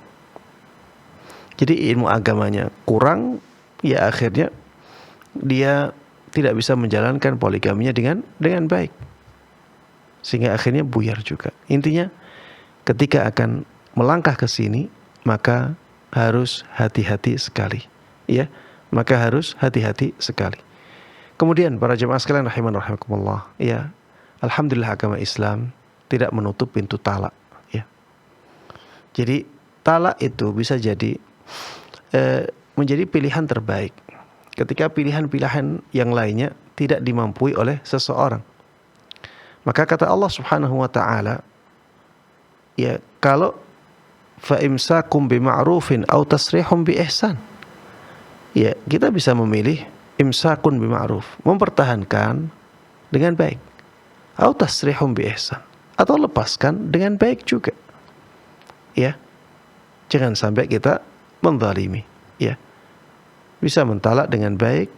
Jadi ilmu agamanya kurang, ya akhirnya dia tidak bisa menjalankan poligaminya dengan baik. Sehingga akhirnya buyar juga. Intinya ketika akan melangkah ke sini, maka harus hati-hati sekali, ya. Maka harus hati-hati sekali. Kemudian para jemaah sekalian rahiman rahimakumullah, ya. Alhamdulillah agama Islam tidak menutup pintu talak, ya. Jadi talak itu bisa jadi menjadi pilihan terbaik ketika pilihan-pilihan yang lainnya tidak dimampui oleh seseorang. Maka kata Allah Subhanahu wa taala, ya, kalau fa imsakum bima'rufin aw tasrihum bi ihsan. Ya, kita bisa memilih imsakun bima'ruf, mempertahankan dengan baik. Aw tasrihum bi ihsan, atau lepaskan dengan baik juga. Ya. Jangan sampai kita menzalimi, ya. Bisa mentalak dengan baik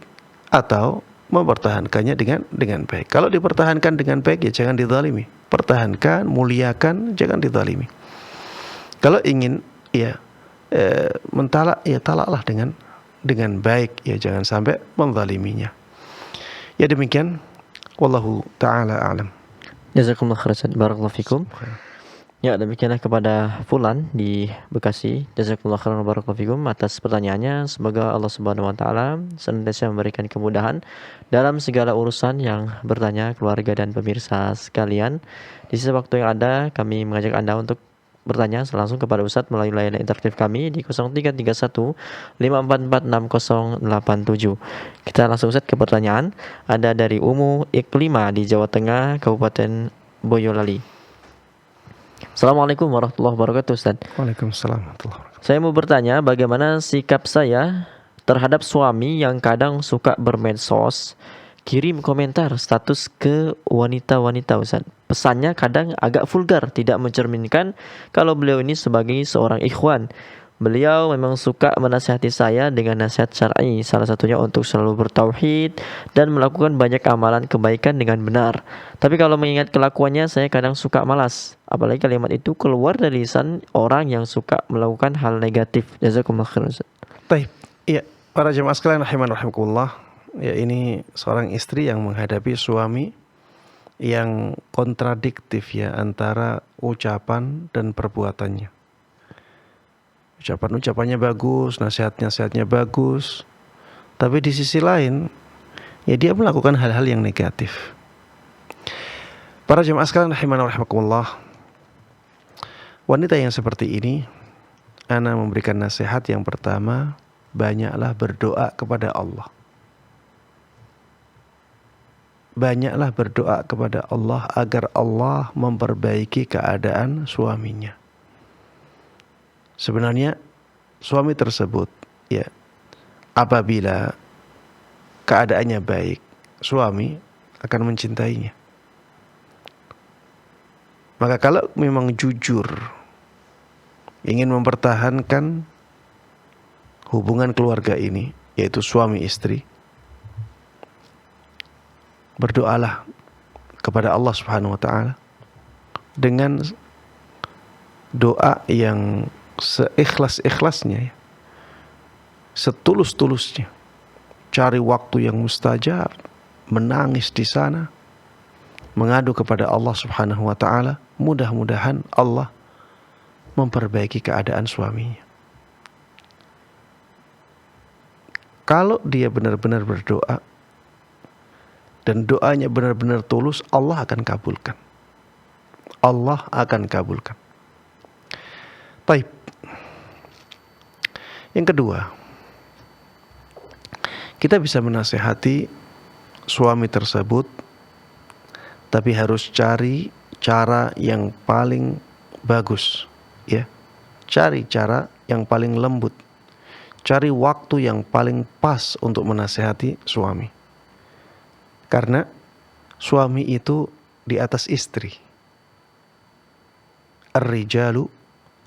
atau mempertahankannya dengan baik. Kalau dipertahankan dengan baik, ya jangan dizalimi. Pertahankan, muliakan, jangan dizalimi. Kalau ingin ya mentalak, ya talaklah dengan baik, ya jangan sampai menzaliminya. Ya demikian, wallahu taala a'lam. Jazakumullah khairan, barakallahu fikum. Ya, demikianlah kepada Fulan di Bekasi. Jazakumullah khairan barakallahu fikum atas pertanyaannya. Semoga Allah Subhanahu wa taala senantiasa memberikan kemudahan dalam segala urusan yang bertanya keluarga dan pemirsa sekalian. Di sisa waktu yang ada, kami mengajak Anda untuk bertanya langsung kepada Ustadz melalui layanan interaktif kami di 0331 544 6087. Kita langsung Ustadz ke pertanyaan. Ada dari Umu Iklima di Jawa Tengah, Kabupaten Boyolali. Assalamualaikum warahmatullahi wabarakatuh, Ustaz. Waalaikumsalam warahmatullahi wabarakatuh. Saya mau bertanya bagaimana sikap saya terhadap suami yang kadang suka bermedsos, kirim komentar status ke wanita-wanita, Ustaz. Pesannya kadang agak vulgar, tidak mencerminkan kalau beliau ini sebagai seorang ikhwan. Beliau memang suka menasihati saya dengan nasihat syar'i, salah satunya untuk selalu bertauhid dan melakukan banyak amalan kebaikan dengan benar. Tapi kalau mengingat kelakuannya, saya kadang suka malas. Apalagi kalimat itu keluar dari lisan orang yang suka melakukan hal negatif. Jazakumullah khairan. Baik, iya, para jemaah sekalian rahiman rahimakumullah. Ya, ini seorang istri yang menghadapi suami yang kontradiktif, ya, antara ucapan dan perbuatannya. Ucapannya bagus, nasihatnya bagus, tapi di sisi lain, ya dia melakukan hal-hal yang negatif. Para jemaah sekalian rahiman rahimakumullah, wanita yang seperti ini, ana memberikan nasihat yang pertama, banyaklah berdoa kepada Allah. Banyaklah berdoa kepada Allah agar Allah memperbaiki keadaan suaminya. Sebenarnya suami tersebut, ya, apabila keadaannya baik, suami akan mencintainya. Maka kalau memang jujur ingin mempertahankan hubungan keluarga ini, yaitu suami istri, berdoalah kepada Allah Subhanahu wa taala dengan doa yang seikhlas-ikhlasnya, ya, setulus-tulusnya. Cari waktu yang mustajab, menangis di sana, mengadu kepada Allah Subhanahu wa taala, mudah-mudahan Allah memperbaiki keadaan suaminya. Kalau dia benar-benar berdoa dan doanya benar-benar tulus, Allah akan kabulkan. Allah akan kabulkan. Baik. Yang kedua, kita bisa menasihati suami tersebut, tapi harus cari cara yang paling bagus, ya. Cari cara yang paling lembut. Cari waktu yang paling pas untuk menasihati suami. Karena suami itu di atas istri. Ar-rijalu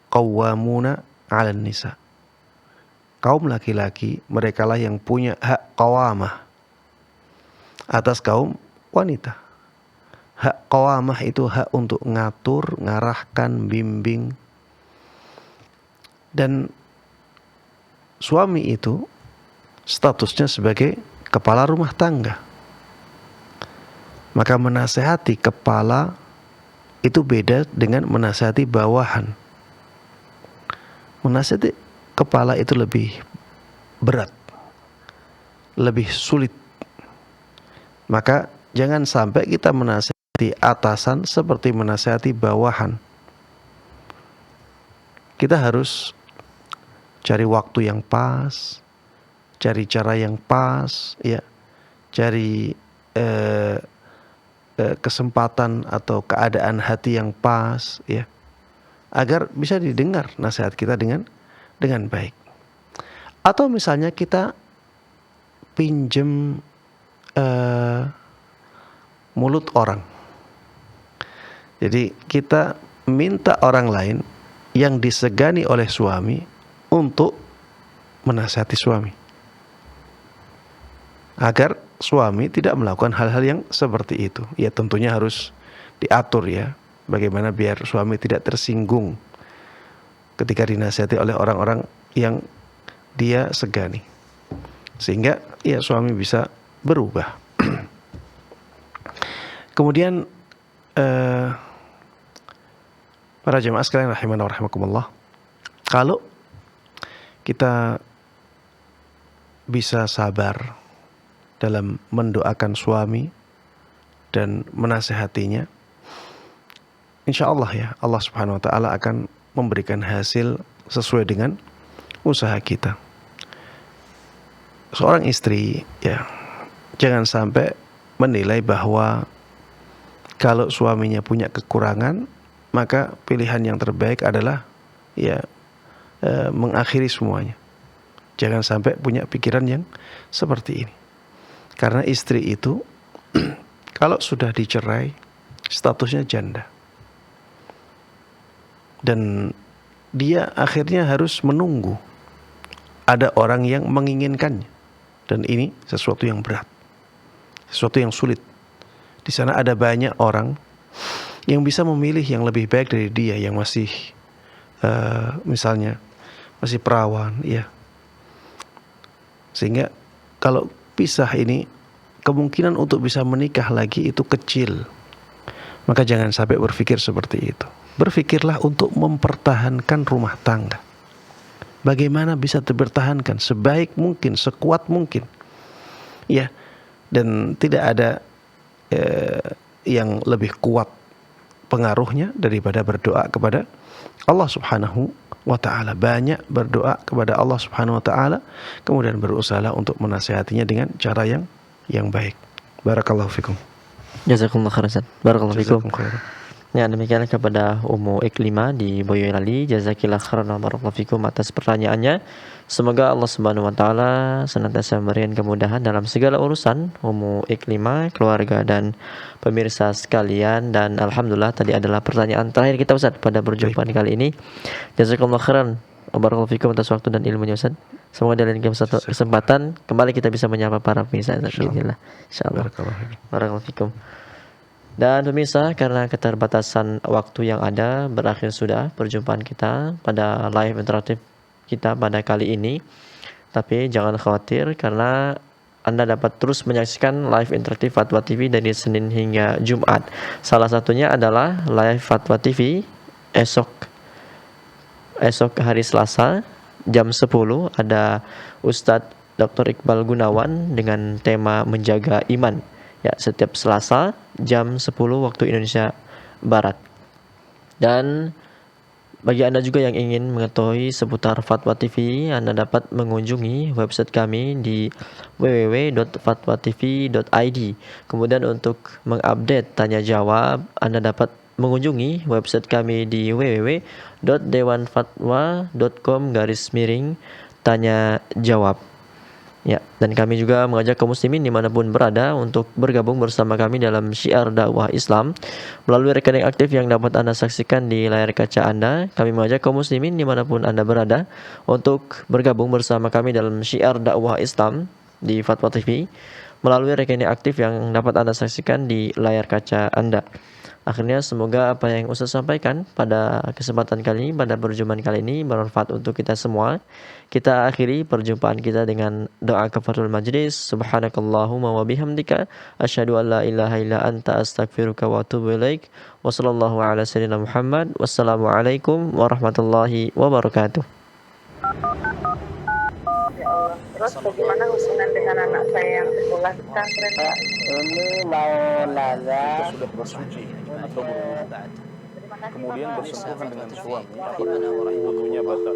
qawwamuna 'alan nisa. Kaum laki-laki merekalah yang punya hak qawamah atas kaum wanita. Hak qawamah itu hak untuk ngatur, ngarahkan, bimbing. Dan suami itu statusnya sebagai kepala rumah tangga. Maka menasehati kepala itu beda dengan menasehati bawahan. Menasehati kepala itu lebih berat, lebih sulit. Maka jangan sampai kita menasehati atasan seperti menasehati bawahan. Kita harus cari waktu yang pas, cari cara yang pas, ya, cari kesempatan atau keadaan hati yang pas, ya, agar bisa didengar nasihat kita dengan baik. Atau misalnya kita pinjem mulut orang. Jadi kita minta orang lain yang disegani oleh suami untuk menasihati suami, agar suami tidak melakukan hal-hal yang seperti itu. Ya tentunya harus diatur, ya, bagaimana biar suami tidak tersinggung ketika dinasihati oleh orang-orang yang dia segani, sehingga ya suami bisa berubah. Kemudian para jemaah sekalian rahimana wa rahimakumullah, kalau kita bisa sabar dalam mendoakan suami dan menasehatinya, insya Allah, ya, Allah Subhanahu wa ta'ala akan memberikan hasil sesuai dengan usaha kita. Seorang istri, ya, jangan sampai menilai bahwa kalau suaminya punya kekurangan, maka pilihan yang terbaik adalah, ya, mengakhiri semuanya. Jangan sampai punya pikiran yang seperti ini. Karena istri itu kalau sudah dicerai, statusnya janda. Dan dia akhirnya harus menunggu ada orang yang menginginkannya. Dan ini sesuatu yang berat, sesuatu yang sulit. Di sana ada banyak orang yang bisa memilih yang lebih baik dari dia, yang masih misalnya masih perawan, ya. Sehingga kalau pisah ini, kemungkinan untuk bisa menikah lagi itu kecil. Maka jangan sampai berpikir seperti itu. Berpikirlah untuk mempertahankan rumah tangga. Bagaimana bisa dipertahankan sebaik mungkin, sekuat mungkin, ya. Dan tidak ada yang lebih kuat pengaruhnya daripada berdoa kepada Allah Subhanahu wa ta'ala. Banyak berdoa kepada Allah Subhanahu wa ta'ala, kemudian berusaha untuk menasihatinya dengan cara yang baik. Barakallahu fikum. Jazakumullah khairan. Barakallahu fikum. Ya, demikianlah kepada Ummu Iklima di Boyolali. Jazakillah khairan wa barakallahu fikum atas pertanyaannya. Semoga Allah Subhanahu wa taala senantiasa memberikan kemudahan dalam segala urusan Ummu Iklima, keluarga dan pemirsa sekalian. Dan alhamdulillah tadi adalah pertanyaan terakhir kita, Ustaz, pada perjumpaan kali ini. Jazakumullah khairan wa barakallahu fikum atas waktu dan ilmunya, Ustaz. Semoga dalam kesempatan kembali kita bisa menyapa para pemirsa, insyaallah. Insyaallah. Barakallahu fikum. Dan pemirsa, karena keterbatasan waktu yang ada, berakhir sudah perjumpaan kita pada live interaktif kita pada kali ini. Tapi jangan khawatir, karena Anda dapat terus menyaksikan live interaktif Fatwa TV dari Senin hingga Jumat. Salah satunya adalah live Fatwa TV esok hari Selasa jam 10 ada Ustadz Dr. Iqbal Gunawan dengan tema menjaga iman. Ya, setiap Selasa jam 10 waktu Indonesia Barat. Dan bagi Anda juga yang ingin mengetahui seputar Fatwa TV, Anda dapat mengunjungi website kami di www.fatwatv.id. Kemudian untuk mengupdate tanya jawab, Anda dapat mengunjungi website kami di www.dewanfatwa.com/tanya jawab. Ya, dan kami juga mengajak kaum muslimin dimanapun berada untuk bergabung bersama kami dalam syiar dakwah Islam melalui rekening aktif yang dapat Anda saksikan di layar kaca Anda. Kami mengajak kaum muslimin dimanapun Anda berada untuk bergabung bersama kami dalam syiar dakwah Islam di Fatwa TV melalui rekening aktif yang dapat Anda saksikan di layar kaca Anda. Akhirnya semoga apa yang Ustaz sampaikan pada kesempatan kali ini, pada perjumpaan kali ini bermanfaat untuk kita semua. Kita akhiri perjumpaan kita dengan doa kafaratul majlis. Subhanakallahumma wa bihamdika asyhadu an la ilaha illa anta astaghfiruka wa atubu ilaik. Wa sallallahu ala sayyidina Muhammad. Wassalamualaikum warahmatullahi wabarakatuh. Ya Allah. Terus bagaimana hubungan dengan anak saya yang sekolah di pesantren? Pak, ini mau nanya. Kita sudah bersuci atau berwudu, Terima kasih kemudian Bapak. bersentuhan dengan suami, apakah wudunya batal?